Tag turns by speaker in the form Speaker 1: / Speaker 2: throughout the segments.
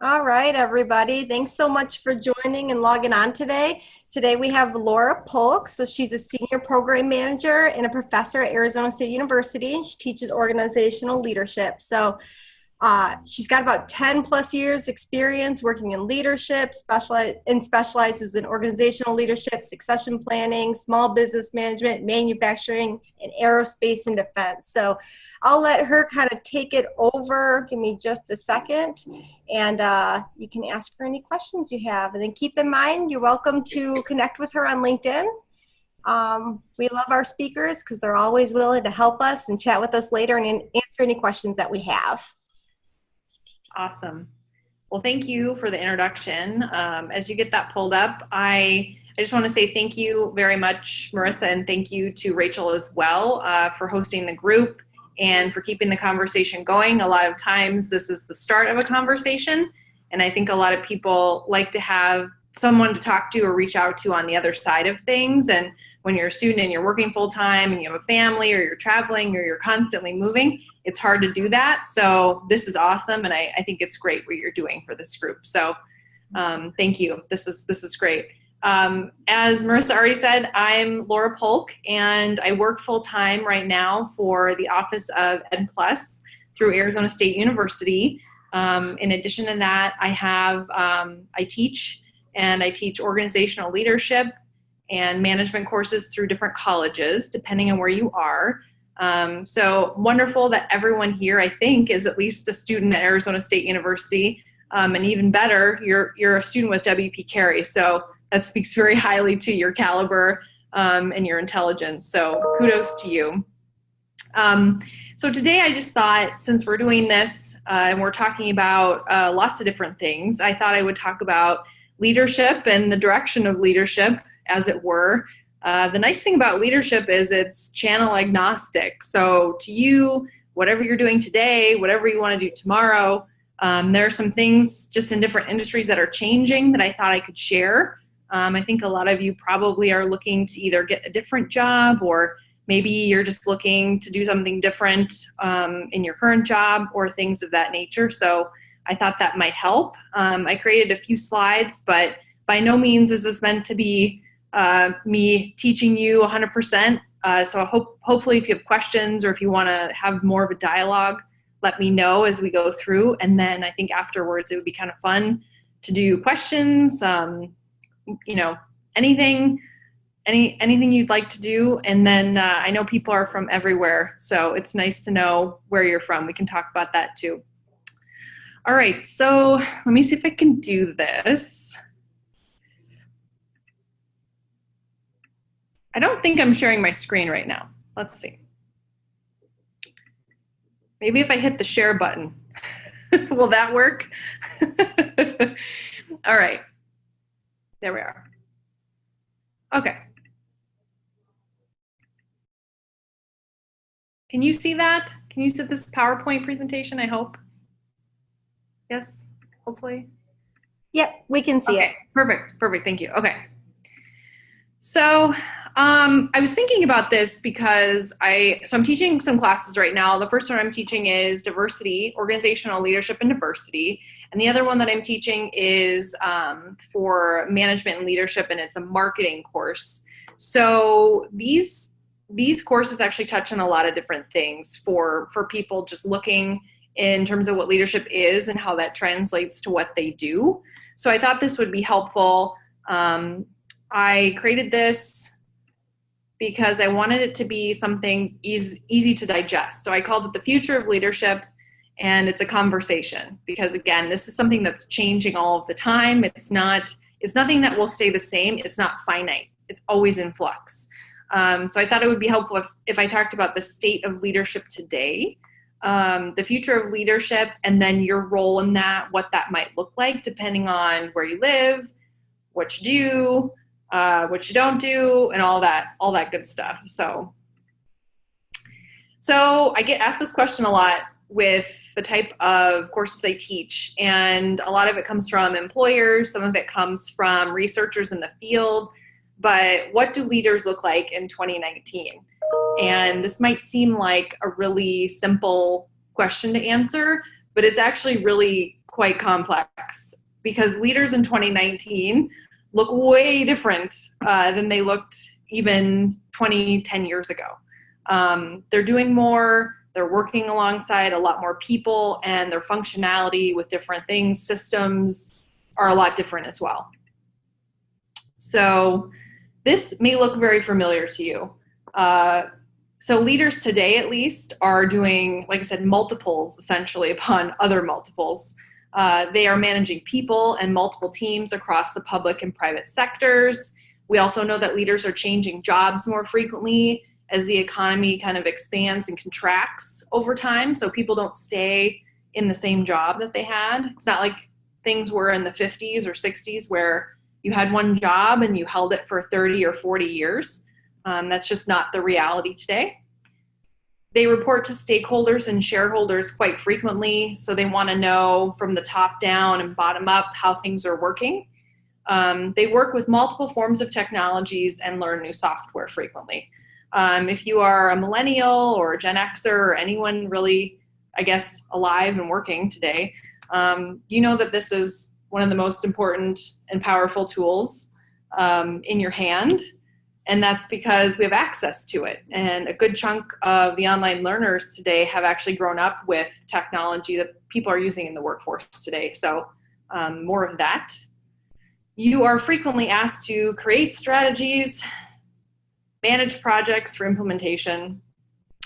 Speaker 1: All right, everybody. Thanks so much for joining and logging on today. Today we have Laura Polk. So she's a senior program manager and a professor at Arizona State University. She teaches organizational leadership. She's got about 10 plus years experience working in leadership, specializes in organizational leadership, succession planning, small business management, manufacturing, and aerospace and defense. So I'll let her kind of take it over. Give me just a second, and you can ask her any questions you have. And then keep in mind, you're welcome to connect with her on LinkedIn. We love our speakers because they're always willing to help us and chat with us later and answer any questions that we have.
Speaker 2: Awesome. Well, thank you for the introduction. As you get that pulled up, I just want to say thank you very much, Marissa, and thank you to Rachel as well for hosting the group and for keeping the conversation going. A lot of times this is the start of a conversation, and I think a lot of people like to have someone to talk to or reach out to on the other side of things. And when you're a student and you're working full time and you have a family or you're traveling or you're constantly moving, it's hard to do that. So this is awesome, and I think it's great what you're doing for this group. So thank you. This is great. As Marissa already said, I'm Laura Polk, and I work full time right now for the Office of Ed Plus through Arizona State University. In addition to that, I teach organizational leadership and management courses through different colleges, depending on where you are. So wonderful that everyone here, I think, is at least a student at Arizona State University. And even better, you're a student with WP Carey. So that speaks very highly to your caliber and your intelligence. So kudos to you. So today I just thought, since we're doing this and we're talking about lots of different things, I thought I would talk about leadership and the direction of leadership, as it were. The nice thing about leadership is it's channel agnostic. So to you, whatever you're doing today, whatever you want to do tomorrow, there are some things just in different industries that are changing that I thought I could share. I think a lot of you probably are looking to either get a different job, or maybe you're just looking to do something different in your current job or things of that nature. So I thought that might help. I created a few slides, but by no means is this meant to be me teaching you 100%. So hopefully if you have questions or if you want to have more of a dialogue, let me know as we go through. And then I think afterwards it would be kind of fun to do questions, anything you'd like to do. And then I know people are from everywhere, so it's nice to know where you're from. We can talk about that too. All right, so let me see if I can do this. I don't think I'm sharing my screen right now. Let's see. Maybe if I hit the share button, will that work? All right, there we are. Okay. Can you see that? Can you see this PowerPoint presentation, I hope? Yes, hopefully.
Speaker 1: Yep, we can see it.
Speaker 2: Perfect, thank you. Okay. So I was thinking about this because I'm teaching some classes right now. The first one I'm teaching is diversity, organizational leadership and diversity. And the other one that I'm teaching is for management and leadership, and it's a marketing course. So these courses actually touch on a lot of different things for people just looking in terms of what leadership is and how that translates to what they do. So I thought this would be helpful. I created this because I wanted it to be something easy to digest. So I called it The Future of Leadership, and it's a conversation because, again, this is something that's changing all of the time. It's nothing that will stay the same. It's not finite. It's always in flux. So I thought it would be helpful if I talked about the state of leadership today, the future of leadership, and then your role in that, what that might look like depending on where you live, what you do, what you don't do, and all that good stuff. So I get asked this question a lot with the type of courses I teach, and a lot of it comes from employers, some of it comes from researchers in the field, but what do leaders look like in 2019? And this might seem like a really simple question to answer, but it's actually really quite complex because leaders in 2019 look way different than they looked even 10 years ago. They're doing more, they're working alongside a lot more people, and their functionality with different things, systems, are a lot different as well. So this may look very familiar to you. So leaders today, at least, are doing, like I said, multiples essentially upon other multiples. They are managing people and multiple teams across the public and private sectors. We also know that leaders are changing jobs more frequently as the economy kind of expands and contracts over time. So people don't stay in the same job that they had. It's not like things were in the 50s or 60s where you had one job and you held it for 30 or 40 years. That's just not the reality today. They report to stakeholders and shareholders quite frequently, so they want to know from the top down and bottom up how things are working. They work with multiple forms of technologies and learn new software frequently. If you are a millennial or a Gen Xer or anyone really, I guess, alive and working today, you know that this is one of the most important and powerful tools in your hand. And that's because we have access to it. And a good chunk of the online learners today have actually grown up with technology that people are using in the workforce today. So more of that. You are frequently asked to create strategies, manage projects for implementation,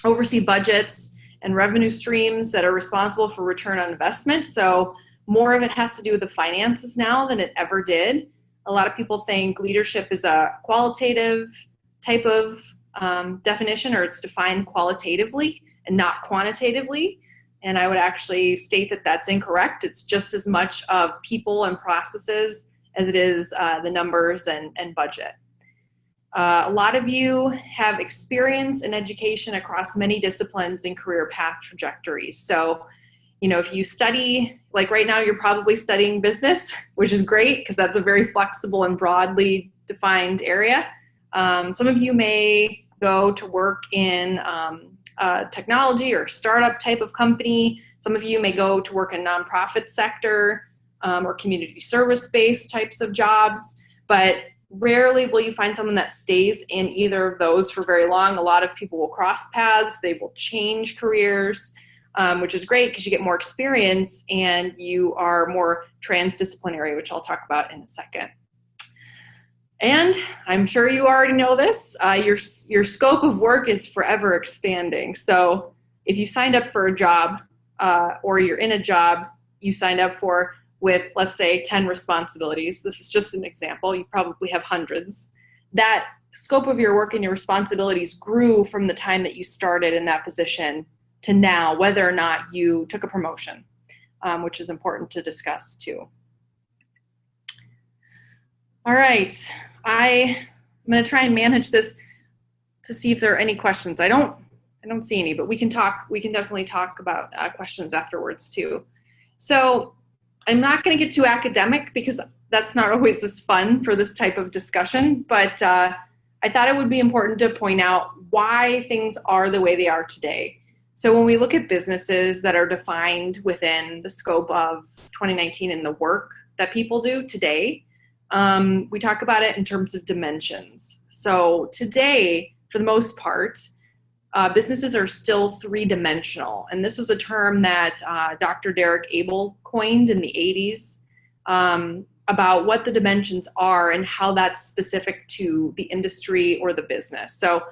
Speaker 2: oversee budgets and revenue streams that are responsible for return on investment. So more of it has to do with the finances now than it ever did. A lot of people think leadership is a qualitative type of definition, or it's defined qualitatively and not quantitatively. And I would actually state that that's incorrect. It's just as much of people and processes as it is the numbers and budget. A lot of you have experience in education across many disciplines and career path trajectories. So, you know, if you study, like right now, you're probably studying business, which is great because that's a very flexible and broadly defined area. Some of you may go to work in technology or startup type of company. Some of you may go to work in nonprofit sector or community service-based types of jobs, but rarely will you find someone that stays in either of those for very long. A lot of people will cross paths, they will change careers, which is great because you get more experience and you are more transdisciplinary, which I'll talk about in a second. And I'm sure you already know this, your scope of work is forever expanding. So if you signed up for a job or you're in a job you signed up for with, let's say, 10 responsibilities, this is just an example, you probably have hundreds, that scope of your work and your responsibilities grew from the time that you started in that position to now, whether or not you took a promotion, which is important to discuss too. All right, I'm going to try and manage this to see if there are any questions. I don't see any, but we can definitely talk about questions afterwards too. So I'm not going to get too academic because that's not always as fun for this type of discussion, but I thought it would be important to point out why things are the way they are today. So when we look at businesses that are defined within the scope of 2019 and the work that people do today, we talk about it in terms of dimensions. So today, for the most part, businesses are still three-dimensional. And this was a term that Dr. Derek Abel coined in the 80s about what the dimensions are and how that's specific to the industry or the business. So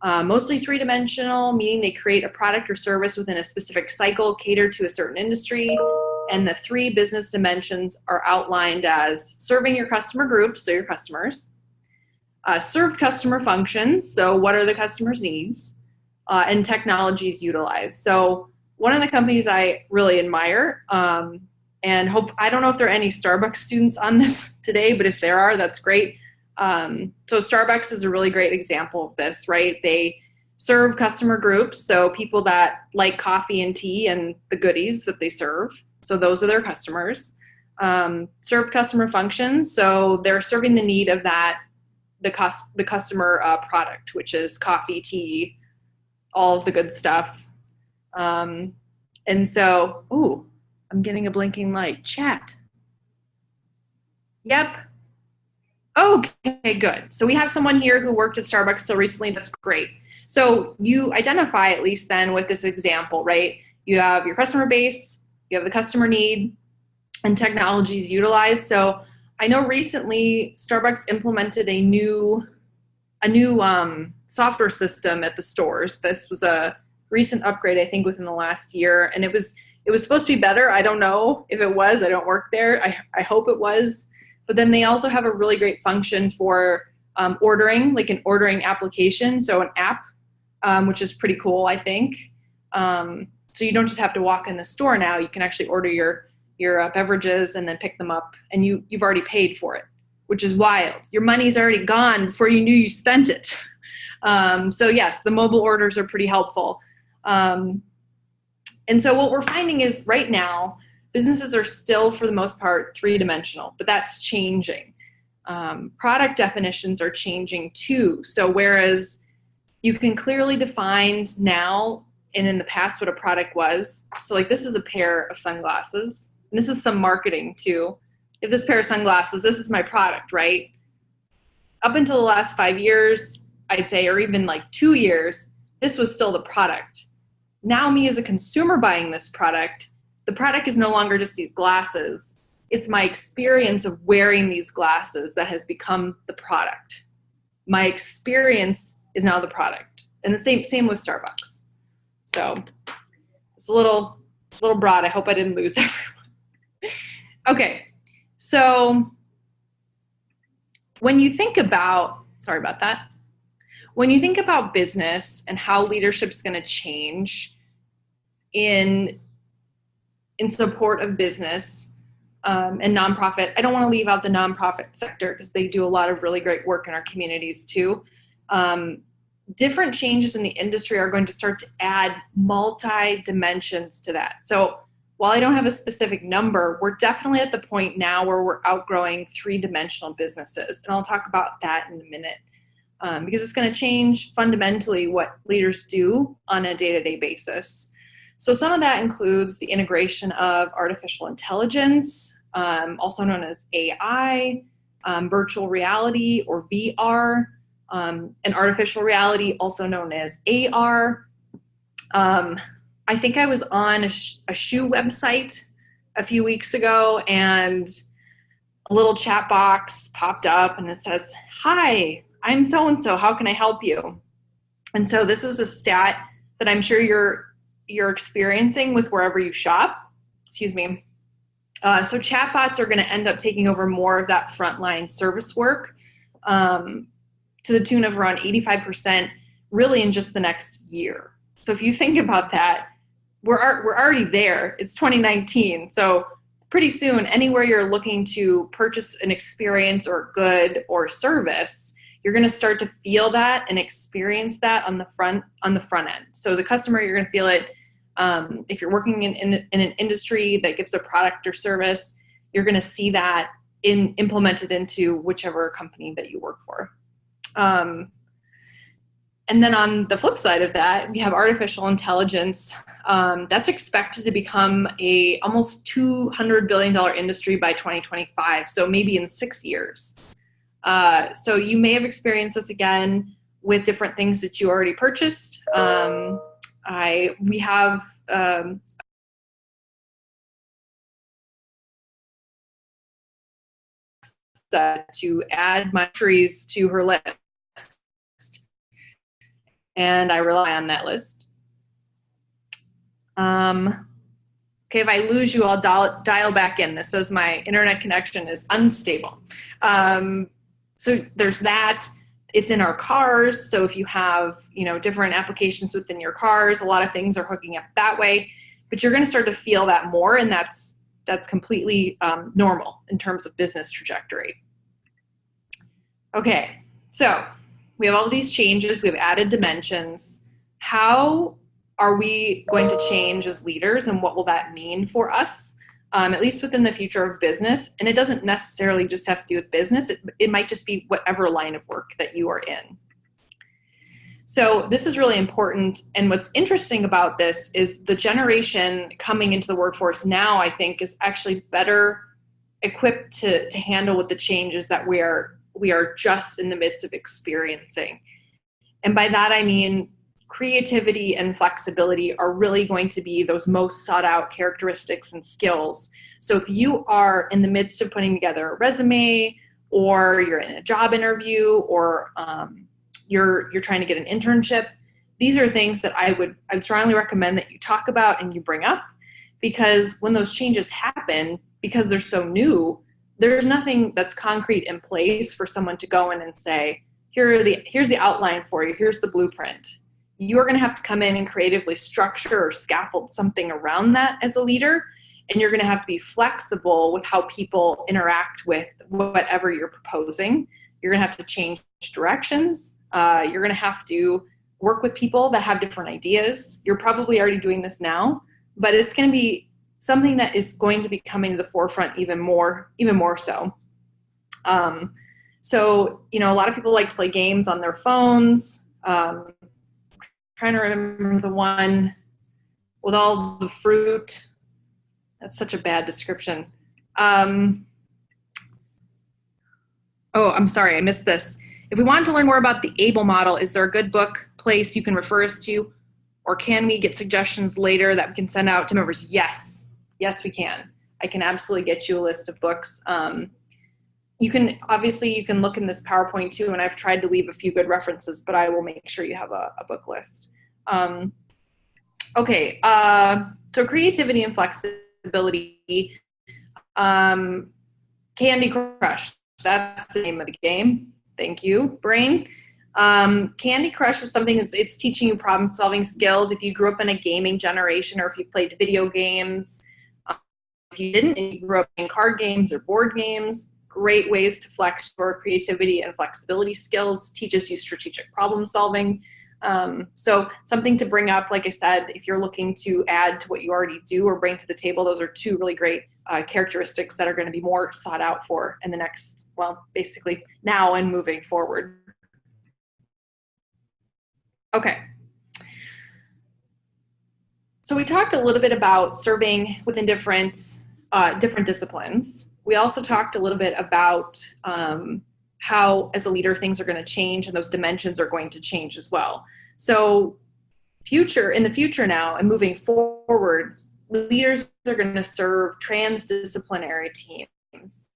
Speaker 2: mostly three-dimensional, meaning they create a product or service within a specific cycle catered to a certain industry. And the three business dimensions are outlined as serving your customer groups, so your customers, served customer functions, so what are the customer's needs, and technologies utilized. So one of the companies I really admire, and I don't know if there are any Starbucks students on this today, but if there are, that's great. So Starbucks is a really great example of this, right? They serve customer groups, so people that like coffee and tea and the goodies that they serve. So those are their customers. Served customer functions, so they're serving the need of the customer product, which is coffee, tea, all of the good stuff. And so, I'm getting a blinking light. Chat. Yep. Okay, good. So we have someone here who worked at Starbucks till recently. That's great. So you identify, at least then, with this example, right? You have your customer base, you have the customer need, and technologies utilized. So I know recently Starbucks implemented a new software system at the stores. This was a recent upgrade, I think, within the last year, and it was supposed to be better. I don't know if it was. I don't work there. I hope it was. But then they also have a really great function for ordering, like an ordering application, so an app, which is pretty cool, I think. So you don't just have to walk in the store now. You can actually order your beverages and then pick them up, and you've already paid for it, which is wild. Your money's already gone before you knew you spent it. So yes, the mobile orders are pretty helpful. And so what we're finding is right now, businesses are still, for the most part, three-dimensional, but that's changing. Product definitions are changing too. So whereas you can clearly define now and in the past what a product was. So like this is a pair of sunglasses, and this is some marketing too. If this pair of sunglasses, this is my product, right? Up until the last 5 years, I'd say, or even like 2 years, this was still the product. Now me as a consumer buying this product, the product is no longer just these glasses. It's my experience of wearing these glasses that has become the product. My experience is now the product. And the same with Starbucks. So it's a little broad. I hope I didn't lose everyone. Okay. So when you think about, sorry about that. When you think about business and how leadership is going to change in support of business and nonprofit, I don't want to leave out the nonprofit sector because they do a lot of really great work in our communities too. Different changes in the industry are going to start to add multi-dimensions to that. So while I don't have a specific number, we're definitely at the point now where we're outgrowing three-dimensional businesses. And I'll talk about that in a minute because it's going to change fundamentally what leaders do on a day-to-day basis. So some of that includes the integration of artificial intelligence, also known as AI, virtual reality or VR, and artificial reality, also known as AR. I think I was on a shoe website a few weeks ago, and a little chat box popped up, and it says, "Hi, I'm so-and-so. How can I help you?" And so this is a stat that I'm sure you're experiencing with wherever you shop. Excuse me. So chatbots are going to end up taking over more of that frontline service work to the tune of around 85%, really in just the next year. So if you think about that, we're already there. It's 2019. So pretty soon, anywhere you're looking to purchase an experience or good or service, you're going to start to feel that and experience that on the front end. So as a customer, you're going to feel it. If you're working in an industry that gives a product or service, you're going to see that implemented into whichever company that you work for. And then on the flip side of that, we have artificial intelligence. That's expected to become a almost $200 billion industry by 2025, so maybe in 6 years. So you may have experienced this again with different things that you already purchased. We have to add my trees to her list, and I rely on that list. Okay, if I lose you, I'll dial back in. This says my internet connection is unstable. So there's that. It's in our cars. So if you have, different applications within your cars, a lot of things are hooking up that way. But you're going to start to feel that more, and that's completely normal in terms of business trajectory. Okay, so we have all these changes. We have added dimensions. How are we going to change as leaders, and what will that mean for us, at least within the future of business? And it doesn't necessarily just have to do with business. It might just be whatever line of work that you are in. So this is really important. And what's interesting about this is the generation coming into the workforce now, I think, is actually better equipped to handle with the changes that we are just in the midst of experiencing. And by that, I mean creativity and flexibility are really going to be those most sought out characteristics and skills. So if you are in the midst of putting together a resume, or you're in a job interview, or you're trying to get an internship, these are things that I'd strongly recommend that you talk about and you bring up, because when those changes happen, because they're so new, there's nothing that's concrete in place for someone to go in and say, here's the outline for you, here's the blueprint. You're going to have to come in and creatively structure or scaffold something around that as a leader, and you're going to have to be flexible with how people interact with whatever you're proposing. You're going to have to change directions. You're going to have to work with people that have different ideas. You're probably already doing this now, but it's going to be something that is going to be coming to the forefront even more so. So, a lot of people like to play games on their phones. Trying to remember the one with all the fruit. That's such a bad description. Oh, I'm sorry, I missed this. If we wanted to learn more about the ABLE model, is there a good book place you can refer us to? Or can we get suggestions later that we can send out to members? Yes, we can. I can absolutely get you a list of books. You can look in this PowerPoint too, and I've tried to leave a few good references, but I will make sure you have a book list. Okay, so creativity and flexibility. Candy Crush, that's the name of the game. Thank you, brain. Candy Crush is something it's teaching you problem solving skills. If you grew up in a gaming generation, or if you played video games, if you didn't and you grew up in card games or board games, great ways to flex your creativity and flexibility skills, teaches you strategic problem solving. So something to bring up, like I said, if you're looking to add to what you already do or bring to the table, those are two really great characteristics that are going to be more sought out for in the next, basically now and moving forward. Okay. So we talked a little bit about serving within different disciplines. We also talked a little bit about how, as a leader, things are going to change and those dimensions are going to change as well. So in the future now and moving forward, leaders are going to serve transdisciplinary teams.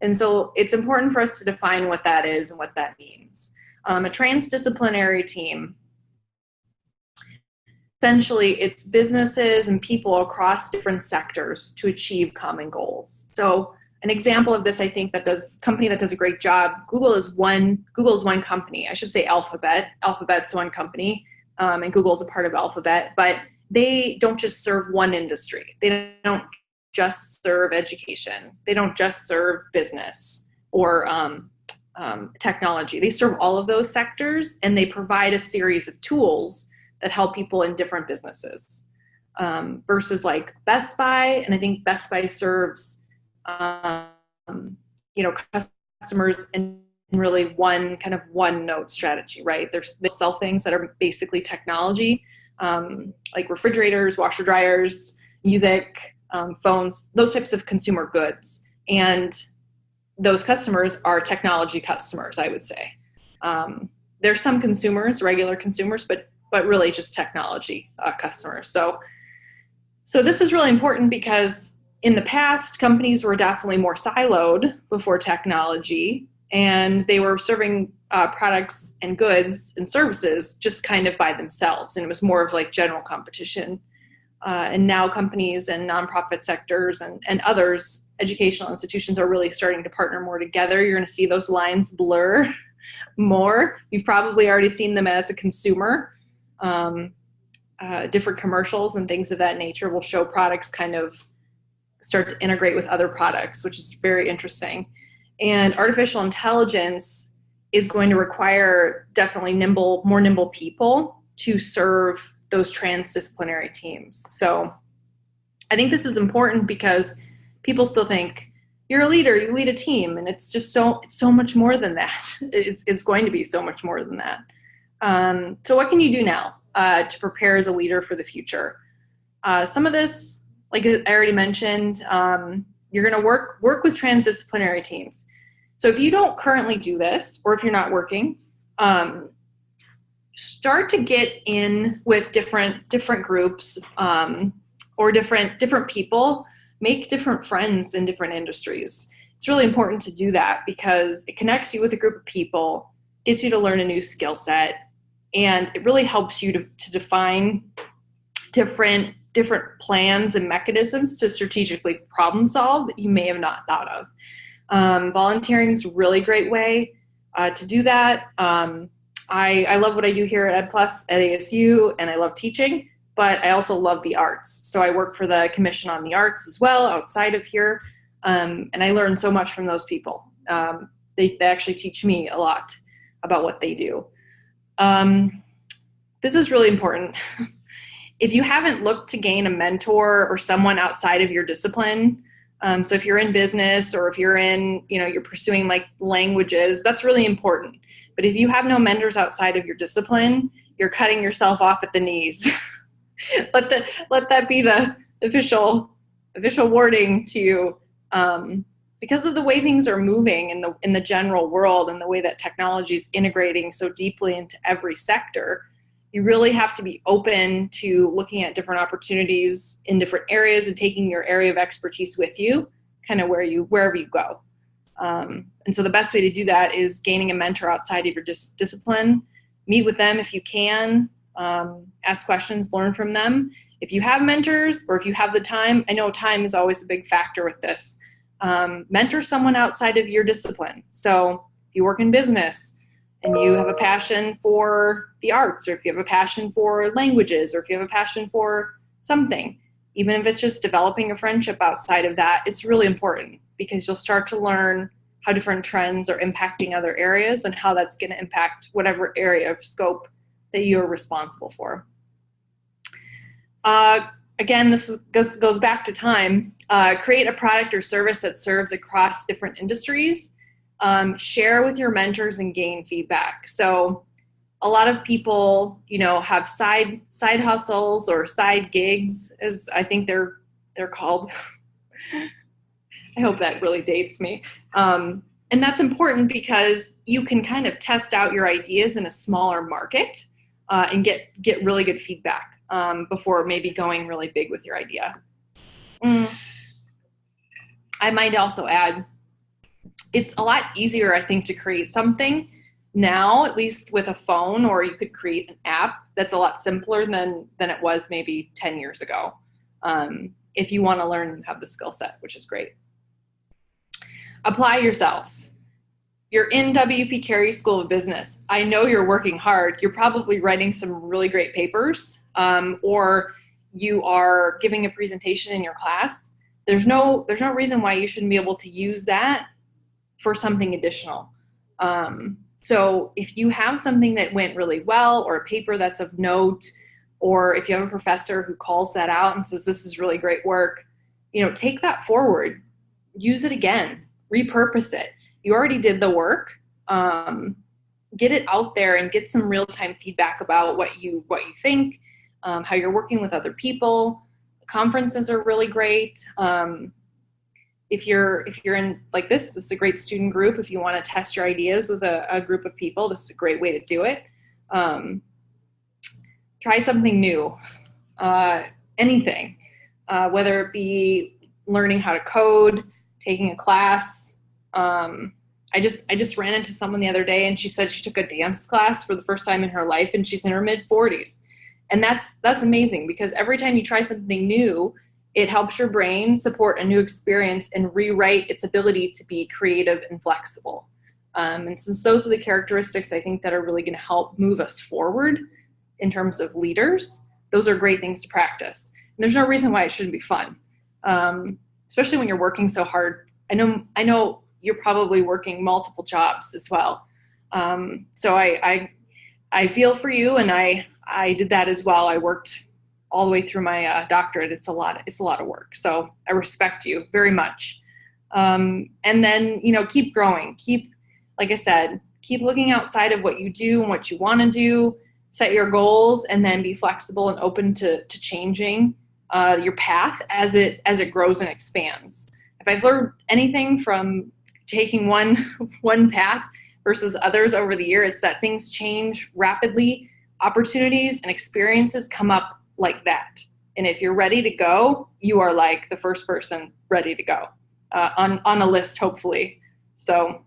Speaker 2: And so it's important for us to define what that is and what that means. A transdisciplinary team, essentially, it's businesses and people across different sectors to achieve common goals. So an example of this, I think, company that does a great job, Google is one company. I should say Alphabet. Alphabet's one company, and Google's a part of Alphabet, but they don't just serve one industry. They don't just serve education. They don't just serve business or technology. They serve all of those sectors, and they provide a series of tools that help people in different businesses, versus like Best Buy. And I think Best Buy serves customers in really one note strategy, right? They sell things that are basically technology, like refrigerators, washer dryers, music, phones, those types of consumer goods. And those customers are technology customers, I would say. There's some consumers, regular consumers, but really just technology customers. So this is really important because in the past, companies were definitely more siloed before technology, and they were serving products and goods and services just kind of by themselves, and it was more of like general competition. And now companies and nonprofit sectors and others, educational institutions, are really starting to partner more together. You're going to see those lines blur more. You've probably already seen them as a consumer. Different commercials and things of that nature will show products kind of start to integrate with other products, which is very interesting. And artificial intelligence is going to require definitely more nimble people to serve those transdisciplinary teams. So I think this is important because people still think you're a leader, you lead a team, and it's so much more than that. It's going to be so much more than that. So what can you do now to prepare as a leader for the future? Some of this, like I already mentioned, you're going to work with transdisciplinary teams. So if you don't currently do this, or if you're not working, start to get in with different groups, or different people. Make different friends in different industries. It's really important to do that because it connects you with a group of people, gets you to learn a new skill set, and it really helps you to define different plans and mechanisms to strategically problem solve that you may have not thought of. Volunteering is a really great way to do that. I love what I do here at EdPlus at ASU, and I love teaching, but I also love the arts. So I work for the Commission on the Arts as well outside of here, and I learn so much from those people. They actually teach me a lot about what they do. This is really important. If you haven't looked to gain a mentor or someone outside of your discipline, so if you're in business or if you're in, you're pursuing like languages, that's really important. But if you have no mentors outside of your discipline, you're cutting yourself off at the knees. let that be the official wording to you. Because of the way things are moving in the general world and the way that technology is integrating so deeply into every sector, you really have to be open to looking at different opportunities in different areas and taking your area of expertise with you, kind of wherever you go. And so the best way to do that is gaining a mentor outside of your discipline. Meet with them if you can, ask questions, learn from them. If you have mentors or if you have the time, I know time is always a big factor with this. Mentor someone outside of your discipline. So if you work in business and you have a passion for the arts, or if you have a passion for languages, or if you have a passion for something, even if it's just developing a friendship outside of that, it's really important because you'll start to learn how different trends are impacting other areas and how that's going to impact whatever area of scope that you're responsible for. Again, this goes back to time. Create a product or service that serves across different industries. Share with your mentors and gain feedback. So a lot of people, have side hustles or side gigs, as I think they're called. I hope that really dates me. And that's important because you can kind of test out your ideas in a smaller market and get really good feedback before maybe going really big with your idea. I might also add, it's a lot easier, I think, to create something now, at least with a phone, or you could create an app that's a lot simpler than it was maybe 10 years ago. If you want to learn and have the skill set, which is great. Apply yourself. You're in WP Carey School of Business. I know you're working hard. You're probably writing some really great papers, or you are giving a presentation in your class. There's no reason why you shouldn't be able to use that for something additional. So if you have something that went really well, or a paper that's of note, or if you have a professor who calls that out and says, this is really great work, take that forward, use it again, repurpose it. You already did the work. Get it out there and get some real-time feedback about what you think, how you're working with other people. Conferences are really great. If you're in like this is a great student group. If you want to test your ideas with a group of people, this is a great way to do it. Try something new, anything, whether it be learning how to code, taking a class. I just ran into someone the other day, and she said she took a dance class for the first time in her life, and she's in her mid-40s. And that's amazing, because every time you try something new, it helps your brain support a new experience and rewrite its ability to be creative and flexible. And since those are the characteristics I think that are really going to help move us forward in terms of leaders, those are great things to practice. And there's no reason why it shouldn't be fun, especially when you're working so hard. I know you're probably working multiple jobs as well. So I feel for you, and I did that as well. I worked all the way through my doctorate. It's a lot of work. So I respect you very much. And then, keep growing. Like I said, keep looking outside of what you do and what you want to do, set your goals, and then be flexible and open to changing your path as it grows and expands. If I've learned anything from taking one path versus others over the year, it's that things change rapidly. Opportunities and experiences come up like that. And if you're ready to go, you are like the first person ready to go on a list, hopefully. So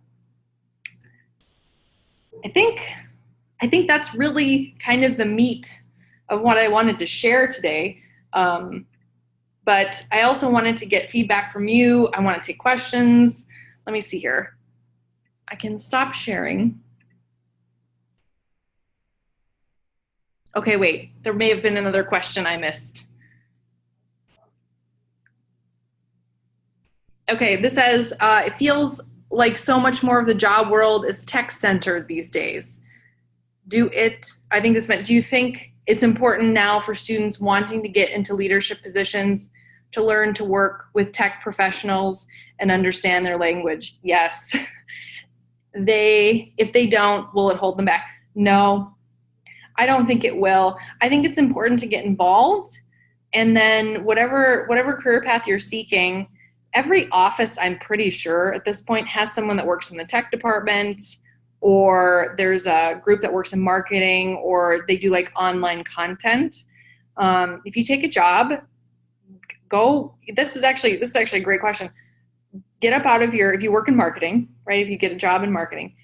Speaker 2: I think that's really kind of the meat of what I wanted to share today. But I also wanted to get feedback from you. I want to take questions. Let me see here. I can stop sharing. Okay, wait, there may have been another question I missed. Okay, this says, it feels like so much more of the job world is tech-centered these days. I think this meant, do you think it's important now for students wanting to get into leadership positions to learn to work with tech professionals and understand their language? Yes. If they don't, will it hold them back? No, I don't think it will. I think it's important to get involved, and then whatever career path you're seeking, every office, I'm pretty sure at this point, has someone that works in the tech department, or there's a group that works in marketing, or they do like online content. If you take a job, this is actually a great question. Get up out of if you work in marketing, right? If you get a job in marketing,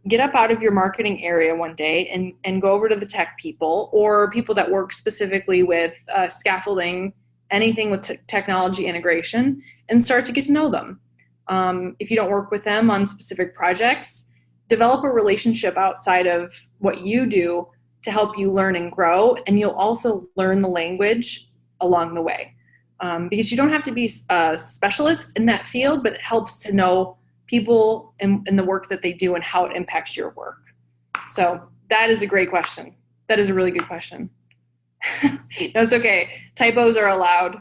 Speaker 2: get up out of your marketing area one day and go over to the tech people or people that work specifically with scaffolding, anything with technology integration, and start to get to know them. If you don't work with them on specific projects, develop a relationship outside of what you do to help you learn and grow, and you'll also learn the language along the way. Because you don't have to be a specialist in that field, but it helps to know people and the work that they do and how it impacts your work. So that is a great question. That is a really good question. No, it's okay. Typos are allowed.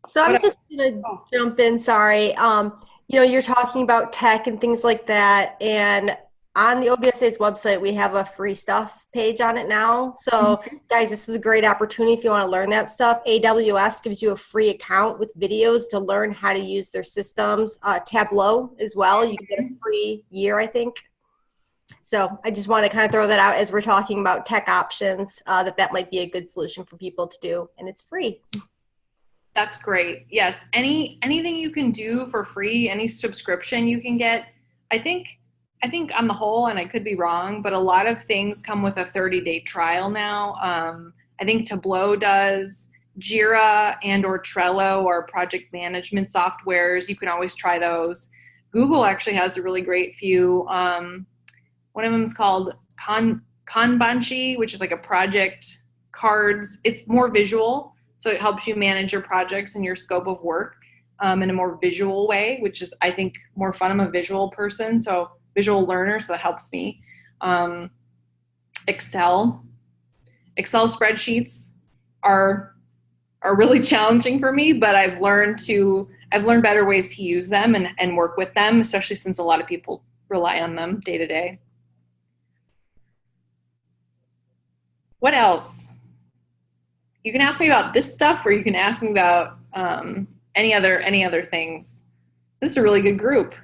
Speaker 1: So I'm just going to jump in, sorry. You're talking about tech and things like that, and on the OBSA's website, we have a free stuff page on it now. So guys, this is a great opportunity if you want to learn that stuff. AWS gives you a free account with videos to learn how to use their systems. Tableau as well. You can get a free year, I think. So I just want to kind of throw that out as we're talking about tech options, that might be a good solution for people to do, and it's free.
Speaker 2: That's great. Yes. Anything you can do for free, any subscription you can get, I think on the whole, and I could be wrong, but a lot of things come with a 30-day trial now. I think Tableau does. Jira and or Trello are project management softwares. You can always try those. Google actually has a really great few. One of them is called Kanbanchi, which is like a project cards. It's more visual, so it helps you manage your projects and your scope of work in a more visual way, which is, I think, more fun. I'm a visual person, so visual learner, so that helps me. Excel spreadsheets are really challenging for me, but I've learned better ways to use them and work with them, especially since a lot of people rely on them day to day. What else? You can ask me about this stuff, or you can ask me about any other things. This is a really good group.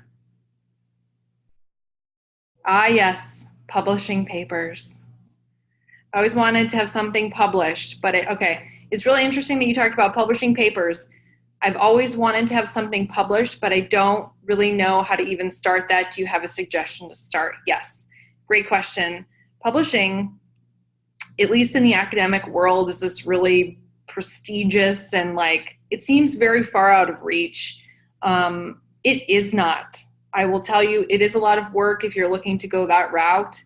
Speaker 2: Ah, yes, publishing papers. I always wanted to have something published, but it's really interesting that you talked about publishing papers. I've always wanted to have something published, but I don't really know how to even start that. Do you have a suggestion to start? Yes, great question. Publishing, at least in the academic world, is this really prestigious and it seems very far out of reach. It is not. I will tell you, it is a lot of work if you're looking to go that route.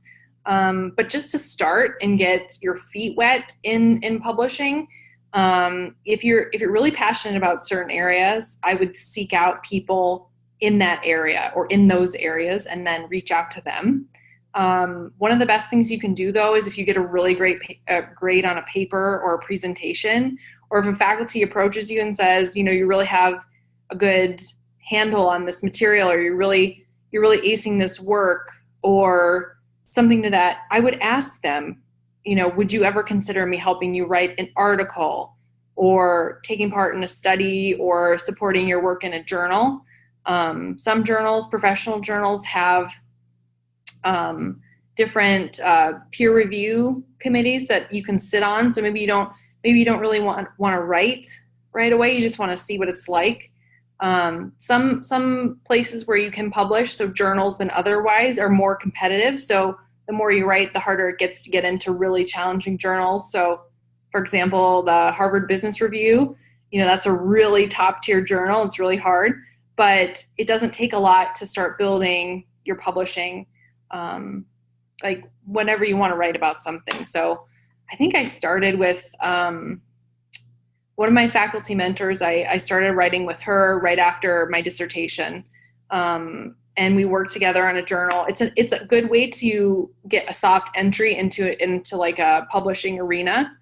Speaker 2: But just to start and get your feet wet in publishing, if you're really passionate about certain areas, I would seek out people in that area or in those areas and then reach out to them. One of the best things you can do, though, is if you get a really great grade on a paper or a presentation, or if a faculty approaches you and says, you really have a good handle on this material, or you're really acing this work or something to that, I would ask them, would you ever consider me helping you write an article or taking part in a study or supporting your work in a journal? Some journals, professional journals, have different peer review committees that you can sit on. So maybe you don't really want to write right away. You just want to see what it's like. Some places where you can publish, so journals and otherwise, are more competitive. So the more you write, the harder it gets to get into really challenging journals. So, for example, the Harvard Business Review, that's a really top tier journal. It's really hard, but it doesn't take a lot to start building your publishing, like whenever you want to write about something. So I think I started with one of my faculty mentors. I started writing with her right after my dissertation. And we worked together on a journal. It's a good way to get a soft entry into like a publishing arena.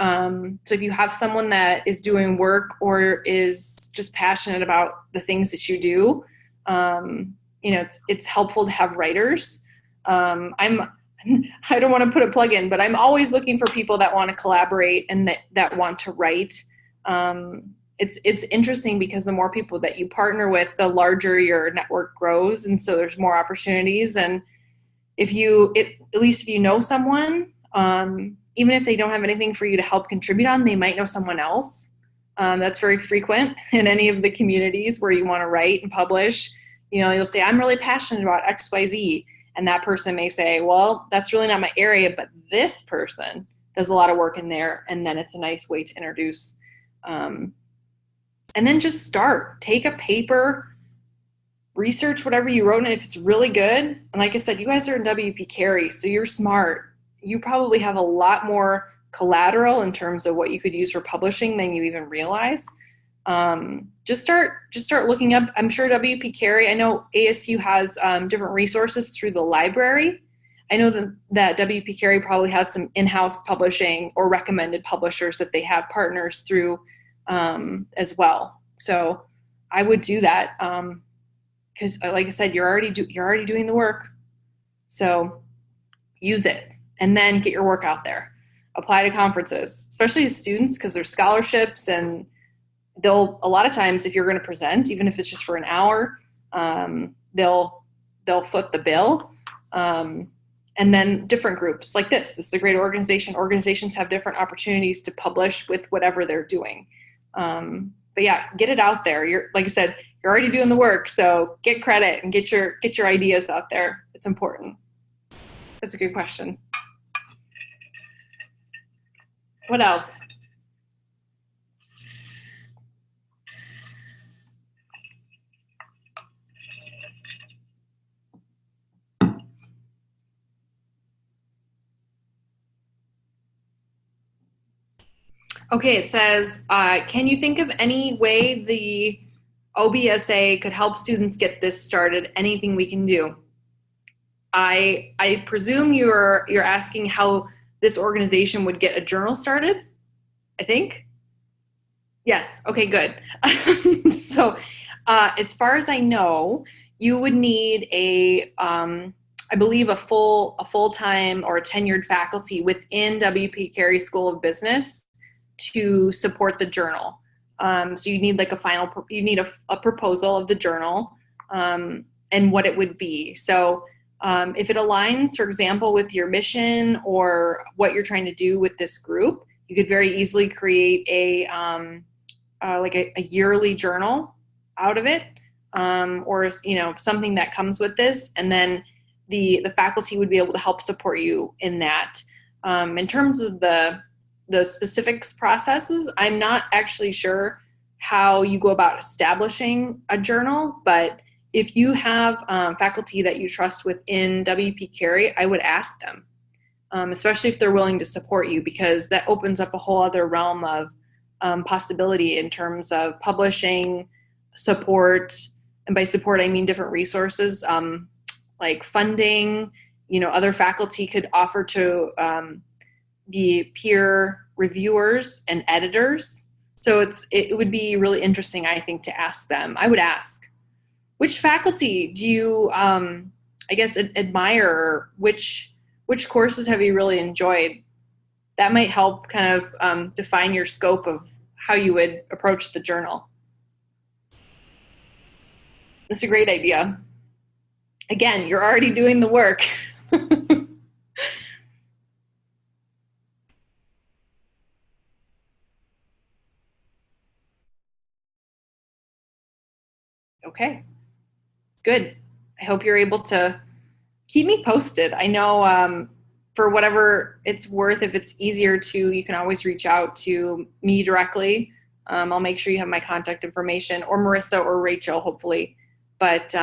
Speaker 2: So if you have someone that is doing work or is just passionate about the things that you do, it's helpful to have writers. I don't want to put a plug in, but I'm always looking for people that want to collaborate and that want to write. It's interesting because the more people that you partner with, the larger your network grows. And so there's more opportunities. And at least if you know someone, even if they don't have anything for you to help contribute on, they might know someone else. That's very frequent in any of the communities where you want to write and publish. You'll say, I'm really passionate about XYZ. And that person may say, well, that's really not my area, but this person does a lot of work in there. And then it's a nice way to introduce. And then just start. Take a paper, research whatever you wrote, and if it's really good, and like I said, you guys are in WP Carey, so you're smart. You probably have a lot more collateral in terms of what you could use for publishing than you even realize. Just start looking up. I'm sure WP Carey, I know ASU has different resources through the library. I know that WP Carey probably has some in-house publishing or recommended publishers that they have partners through as well. So I would do that because, like I said, you're already doing the work. So use it and then get your work out there. Apply to conferences, especially as students, because there's scholarships, and a lot of times if you're going to present, even if it's just for an hour, they'll foot the bill. And then different groups like this is a great organization. Organizations have different opportunities to publish with whatever they're doing. But yeah, get it out there. Like I said, you're already doing the work, so get credit and get your ideas out there. It's important. That's a good question. What else? Okay, it says, can you think of any way the OBSA could help students get this started? Anything we can do? I presume you're asking how this organization would get a journal started, I think? Yes, okay, good. So as far as I know, you would need I believe a full-time or a tenured faculty within WP Carey School of Business to support the journal. So you need like you need a proposal of the journal and what it would be. So if it aligns, for example, with your mission or what you're trying to do with this group, you could very easily create a yearly journal out of it, or something that comes with this, and then the faculty would be able to help support you in that. In terms of the specifics processes, I'm not actually sure how you go about establishing a journal, but if you have faculty that you trust within WP Carey, I would ask them, especially if they're willing to support you, because that opens up a whole other realm of possibility in terms of publishing, support, and by support I mean different resources, like funding. Other faculty could offer to be peer reviewers and editors. So it would be really interesting, I think, to ask them. I would ask. Which faculty do you, I guess, admire? Which courses have you really enjoyed? That might help kind of define your scope of how you would approach the journal. That's a great idea. Again, you're already doing the work. Okay, good. I hope you're able to keep me posted. I know for whatever it's worth, if it's easier to, you can always reach out to me directly. I'll make sure you have my contact information, or Marissa or Rachel, hopefully. But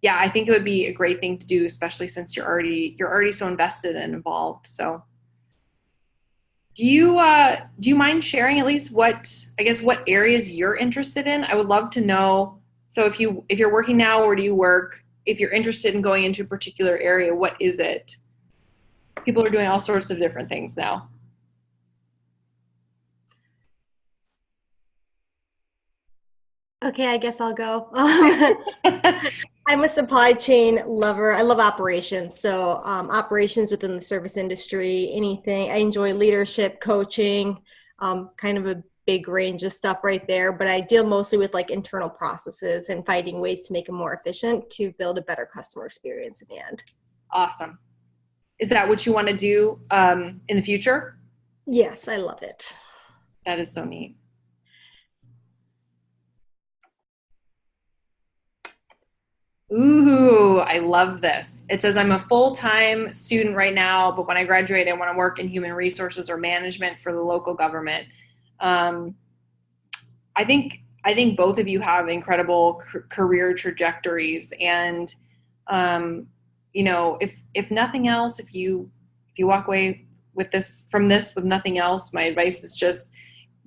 Speaker 2: yeah, I think it would be a great thing to do, especially since you're already so invested and involved. So, do you mind sharing at least what areas you're interested in? I would love to know. So if you're working now, where do you work? If you're interested in going into a particular area, what is it? People are doing all sorts of different things now.
Speaker 1: Okay, I guess I'll go. I'm a supply chain lover. I love operations. So, operations within the service industry, anything. I enjoy leadership, coaching, kind of a big range of stuff right there. But I deal mostly with like internal processes and finding ways to make them more efficient to build a better customer experience in the end.
Speaker 2: Awesome. Is that what you want to do in the future?
Speaker 1: Yes, I love it.
Speaker 2: That is so neat. Ooh, I love this. It says I'm a full-time student right now, but when I graduate, I want to work in human resources or management for the local government. Um, I think both of you have incredible career trajectories, and if nothing else, if you walk away with nothing else, my advice is just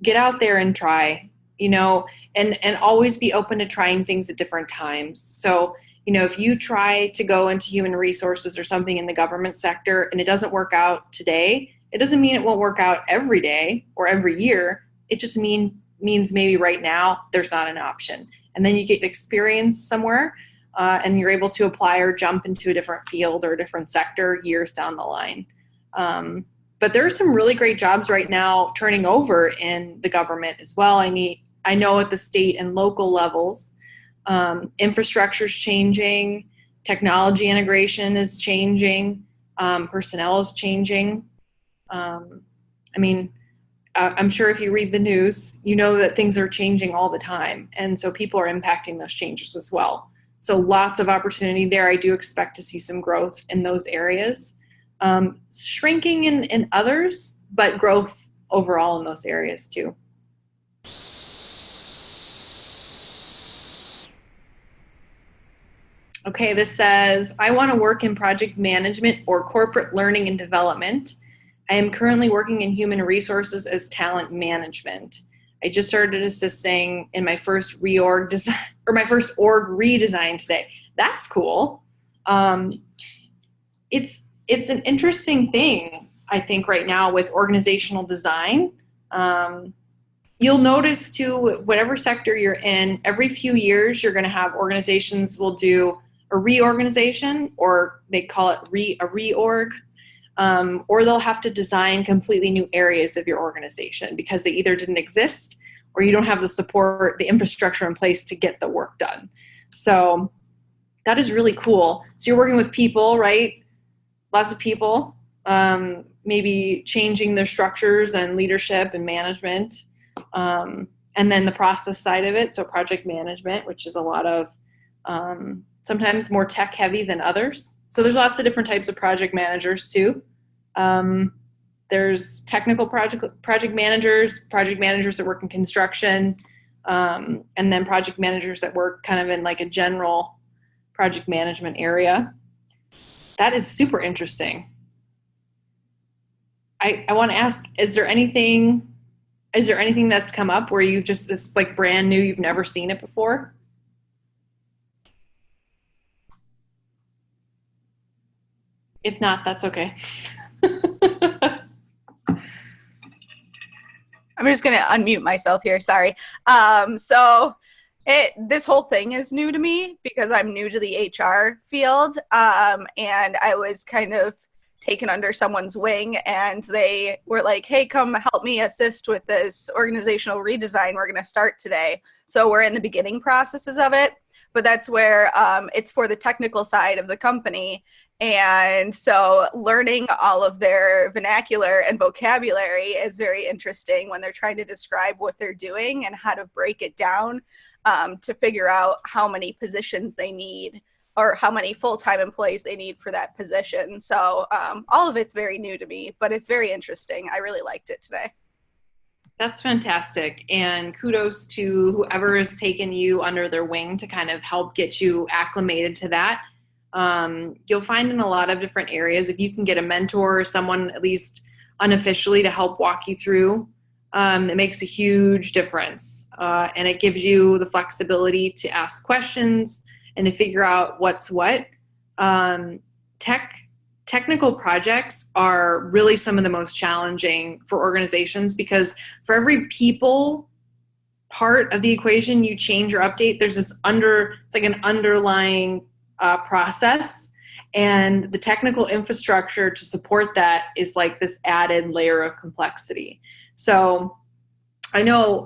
Speaker 2: get out there and try, and always be open to trying things at different times. So, if you try to go into human resources or something in the government sector and it doesn't work out today, it doesn't mean it won't work out every day or every year. It just means maybe right now there's not an option. And then you get experience somewhere, and you're able to apply or jump into a different field or a different sector years down the line. But there are some really great jobs right now turning over in the government as well. I know at the state and local levels, infrastructure is changing, technology integration is changing, personnel is changing. I mean, I'm sure if you read the news, you know that things are changing all the time. And so people are impacting those changes as well. So lots of opportunity there. I do expect to see some growth in those areas. Shrinking in others, but growth overall in those areas too. Okay, this says, I want to work in project management or corporate learning and development. I am currently working in human resources as talent management. I just started assisting in my first reorg design or my first org redesign today. That's cool. It's an interesting thing, I think, right now with organizational design. You'll notice too, whatever sector you're in, every few years you're going to have organizations will do a reorganization, or they call it a reorg, or they'll have to design completely new areas of your organization because they either didn't exist or you don't have the support, the infrastructure in place to get the work done. So that is really cool. So you're working with people, right? Lots of people, maybe changing their structures and leadership and management. And then the process side of it, so project management, which is a lot of sometimes more tech heavy than others. So there's lots of different types of project managers too. There's technical project managers that work in construction, and then project managers that work kind of in like a general project management area. That is super interesting. I want to ask, is there anything that's come up where it's like brand new, you've never seen it before? If not, that's okay.
Speaker 3: I'm just going to unmute myself here. Sorry. So This whole thing is new to me because I'm new to the HR field, and I was kind of taken under someone's wing, and they were like, hey, come help me assist with this organizational redesign we're going to start today. So we're in the beginning processes of it, but that's where it's for the technical side of the company. And so learning all of their vernacular and vocabulary is very interesting when they're trying to describe what they're doing and how to break it down, to figure out how many positions they need or how many full-time employees they need for that position. So all of it's very new to me, but it's very interesting. I really liked it today.
Speaker 2: That's fantastic. And kudos to whoever has taken you under their wing to kind of help get you acclimated to that. You'll find in a lot of different areas, if you can get a mentor or someone at least unofficially to help walk you through, it makes a huge difference. And it gives you the flexibility to ask questions and to figure out what's what. Technical projects are really some of the most challenging for organizations because for every people part of the equation you change or update, there's this it's like an underlying process, and the technical infrastructure to support that is like this added layer of complexity. So I know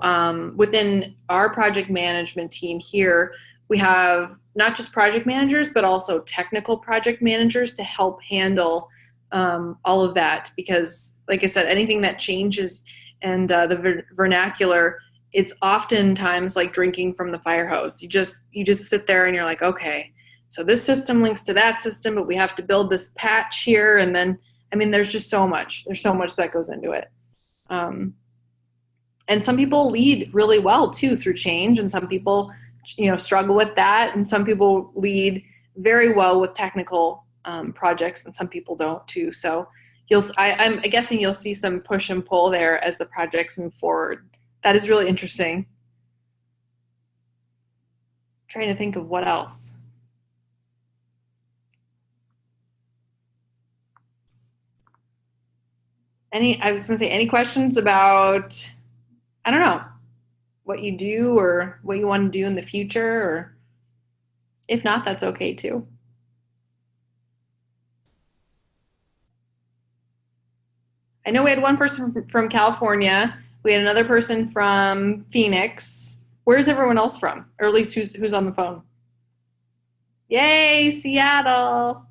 Speaker 2: within our project management team here, we have not just project managers, but also technical project managers to help handle all of that. Because like I said, anything that changes and the vernacular, it's oftentimes like drinking from the fire hose. You just sit there and you're like, okay, so this system links to that system, but we have to build this patch here. And then, I mean, there's so much that goes into it. And some people lead really well too through change, and some people struggle with that, and some people lead very well with technical projects, and some people don't too. So I'm guessing you'll see some push and pull there as the projects move forward. That is really interesting. I'm trying to think of what else. I was gonna say, any questions about, I don't know, what you do or what you want to do in the future, or if not, that's okay too. I know we had one person from California. We had another person from Phoenix. Where's everyone else from? Or at least who's on the phone? Yay, Seattle.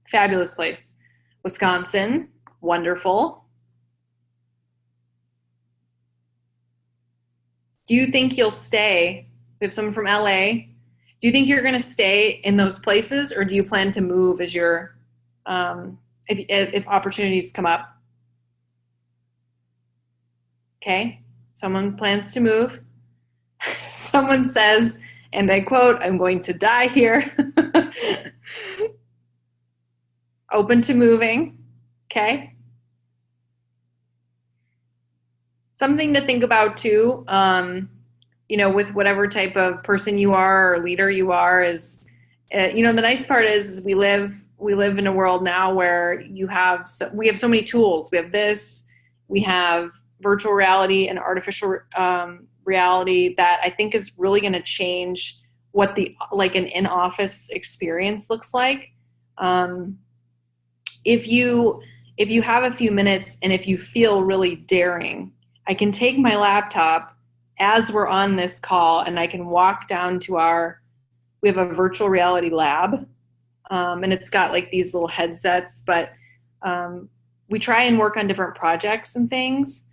Speaker 2: Fabulous place. Wisconsin, wonderful. Do you think you'll stay? We have someone from LA. Do you think you're going to stay in those places, or do you plan to move as your, if opportunities come up? Okay, someone plans to move. Someone says, and I quote, "I'm going to die here." Open to moving. Okay. Something to think about too, with whatever type of person you are or leader you are, is, the nice part is we live in a world now where we have so many tools. We have this, we have virtual reality and artificial reality that I think is really going to change what an in-office experience looks like. If you have a few minutes and if you feel really daring, I can take my laptop as we're on this call and I can walk down to we have a virtual reality lab, and it's got like these little headsets, but we try and work on different projects and things,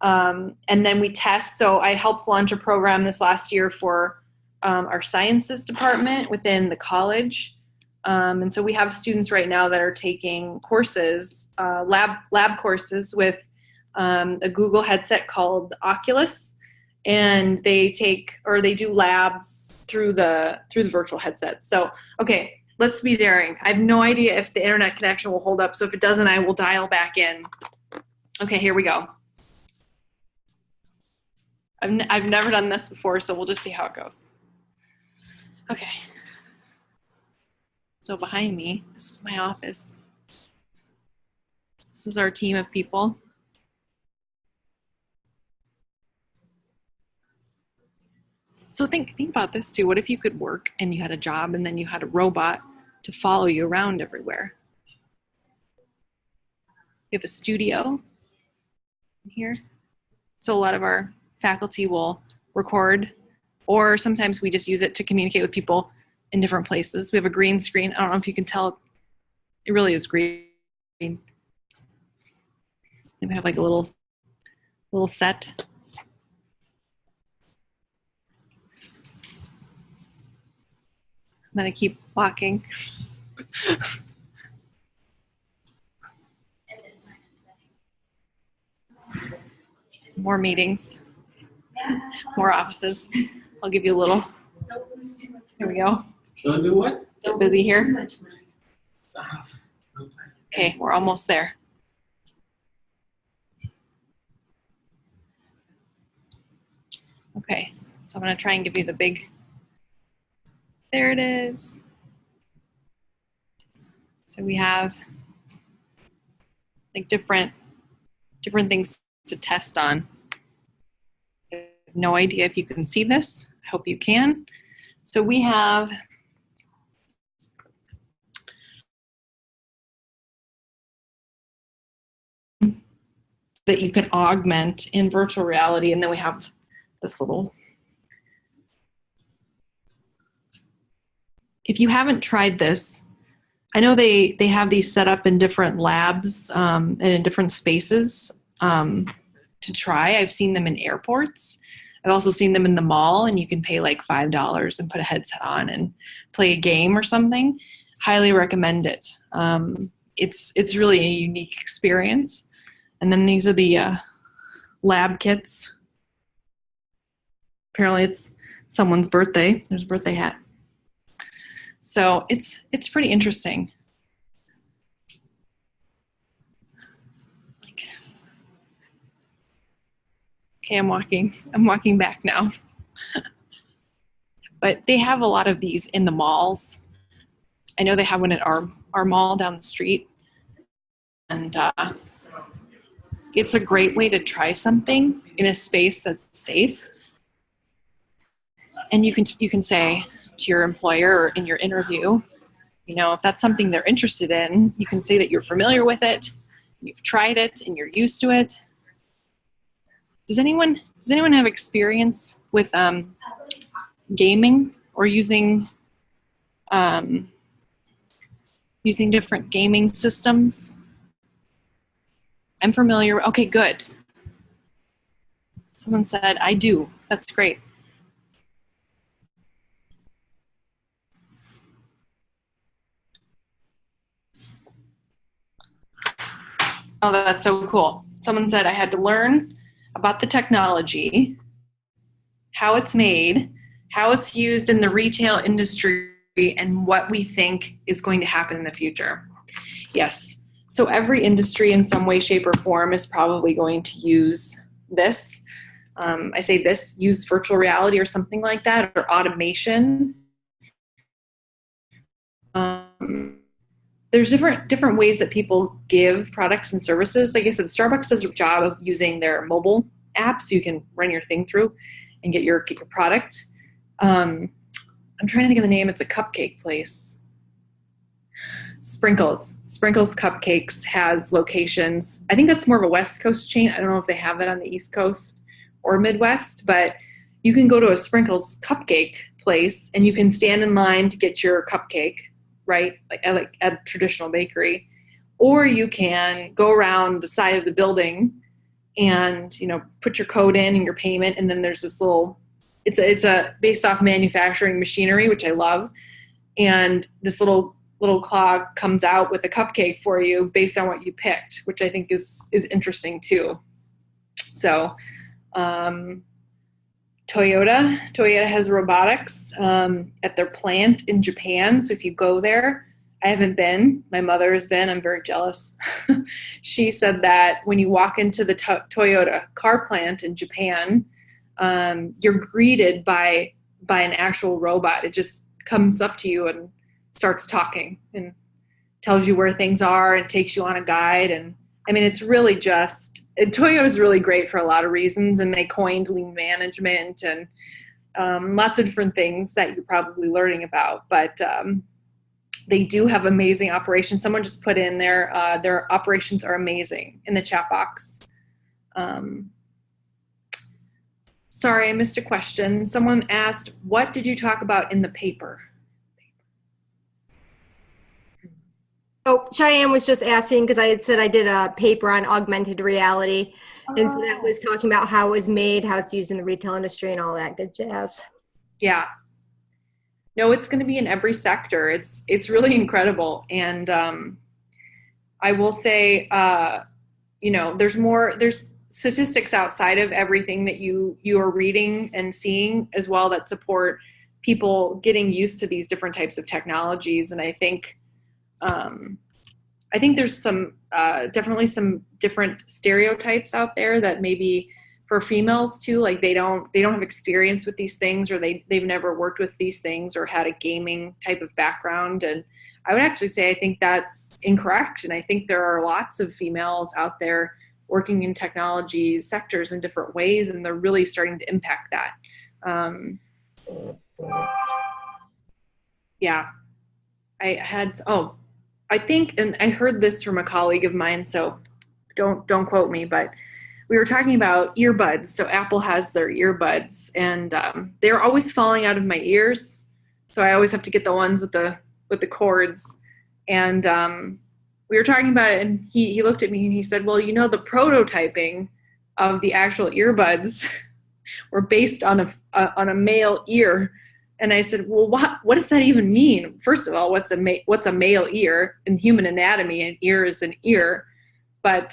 Speaker 2: and then we test. So I helped launch a program this last year for our sciences department within the college. And so we have students right now that are taking courses, lab courses with a Google headset called Oculus, and they do labs through the virtual headset. So, okay, let's be daring. I have no idea if the internet connection will hold up. So if it doesn't, I will dial back in. Okay, here we go. I've never done this before, so we'll just see how it goes. Okay. So behind me, this is my office. This is our team of people. So think about this too. What if you could work and you had a job and then you had a robot to follow you around everywhere? We have a studio here. So a lot of our faculty will record, or sometimes we just use it to communicate with people in different places. We have a green screen. I don't know if you can tell. It really is green. And we have like a little set. I'm gonna keep walking. More meetings, more offices. I'll give you a little. Here we go.
Speaker 4: Don't do what?
Speaker 2: Get busy here. Okay, we're almost there. Okay, so I'm gonna try and give you the big. There it is. So we have like different things to test on. I have no idea if you can see this. I hope you can. So we have that you can augment in virtual reality, and then we have this little. If you haven't tried this, I know they have these set up in different labs and in different spaces to try. I've seen them in airports. I've also seen them in the mall, and you can pay like $5 and put a headset on and play a game or something. Highly recommend it. It's really a unique experience. And then these are the lab kits. Apparently it's someone's birthday. There's a birthday hat. So it's pretty interesting. Okay, I'm walking back now. But they have a lot of these in the malls. I know they have one at our mall down the street. And it's a great way to try something in a space that's safe. And you can say to your employer or in your interview, you know, if that's something they're interested in, you can say that you're familiar with it, you've tried it, and you're used to it. Does anyone have experience with gaming or using different gaming systems? I'm familiar. Okay, good. Someone said, I do. That's great. Oh, that's so cool. Someone said I had to learn about the technology, how it's made, how it's used in the retail industry, and what we think is going to happen in the future. Yes. So every industry in some way, shape, or form is probably going to use this. I say this, use virtual reality or something like that, or automation. There's different ways that people give products and services. Like I said, Starbucks does a job of using their mobile app so you can run your thing through and get your product. I'm trying to think of the name. It's a cupcake place. Sprinkles Cupcakes has locations. I think that's more of a West Coast chain. I don't know if they have that on the East Coast or Midwest, but you can go to a Sprinkles Cupcake place and you can stand in line to get your cupcake, right? Like at a traditional bakery. Or you can go around the side of the building and, you know, put your code in and your payment, and then there's this little, it's a based off manufacturing machinery, which I love. And this little clock comes out with a cupcake for you based on what you picked, which I think is interesting too. So Toyota has robotics at their plant in Japan. So if you go there, I haven't been, my mother has been, I'm very jealous. She said that when you walk into the Toyota car plant in Japan, you're greeted by an actual robot. It just comes up to you and starts talking and tells you where things are and takes you on a guide. And I mean, it's really Toyota is really great for a lot of reasons, and they coined lean management, and lots of different things that you're probably learning about, but they do have amazing operations. Someone just put in their operations are amazing in the chat box. Sorry, I missed a question. Someone asked, what did you talk about in the paper?
Speaker 1: Oh, Cheyenne was just asking because I had said I did a paper on augmented reality. And so that was talking about how it was made, how it's used in the retail industry and all that good jazz.
Speaker 2: Yeah. No, it's going to be in every sector. It's really incredible. And I will say, there's statistics outside of everything that you are reading and seeing as well that support people getting used to these different types of technologies. And I think there's definitely some different stereotypes out there that maybe for females too, like they don't have experience with these things, or they've never worked with these things or had a gaming type of background. And I would actually say I think that's incorrect. And I think there are lots of females out there working in technology sectors in different ways, and they're really starting to impact that. I think, and I heard this from a colleague of mine, so don't quote me, but we were talking about earbuds. So Apple has their earbuds, and they're always falling out of my ears. So I always have to get the ones with the cords. And we were talking about it, and he looked at me and he said, well, the prototyping of the actual earbuds were based on a male ear. And I said, well, what does that even mean? First of all, what's a male ear? In human anatomy, an ear is an ear, but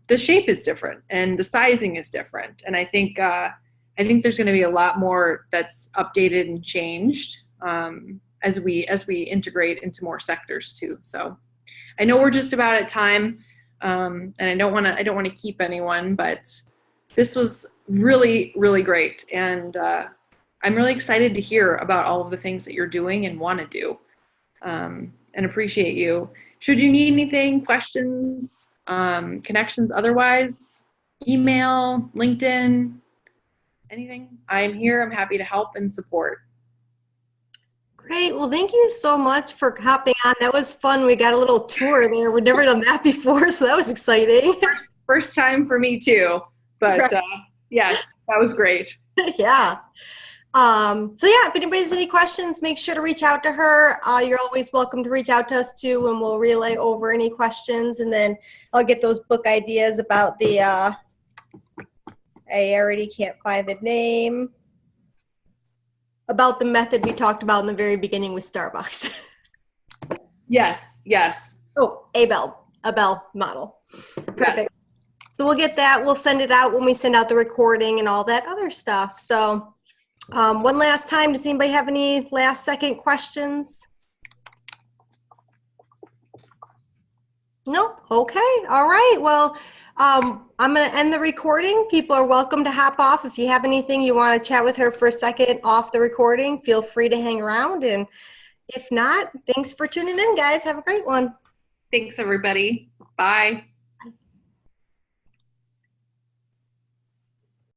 Speaker 2: the shape is different and the sizing is different. And I think there's going to be a lot more that's updated and changed as we integrate into more sectors too. So I know we're just about at time, and I don't want to keep anyone, but this was really, really great. And I'm really excited to hear about all of the things that you're doing and want to do, and appreciate you. Should you need anything, questions, connections otherwise, email, LinkedIn, anything, I'm here. I'm happy to help and support.
Speaker 1: Great. Well, thank you so much for hopping on. That was fun. We got a little tour there. We've never done that before, so that was exciting.
Speaker 2: First time for me too, but right. Yes, that was great.
Speaker 1: Yeah. If anybody has any questions, make sure to reach out to her. You're always welcome to reach out to us too, and we'll relay over any questions. And then I'll get those book ideas about the, I already can't find the name, about the method we talked about in the very beginning with Starbucks.
Speaker 2: Yes.
Speaker 1: Oh, a bell model. Perfect. Yes. So we'll get that. We'll send it out when we send out the recording and all that other stuff. So one last time, does anybody have any last second questions? No? Okay. All right. Well, I'm going to end the recording. People are welcome to hop off. If you have anything you want to chat with her for a second off the recording, feel free to hang around. And if not, thanks for tuning in, guys. Have a great one.
Speaker 2: Thanks, everybody. Bye.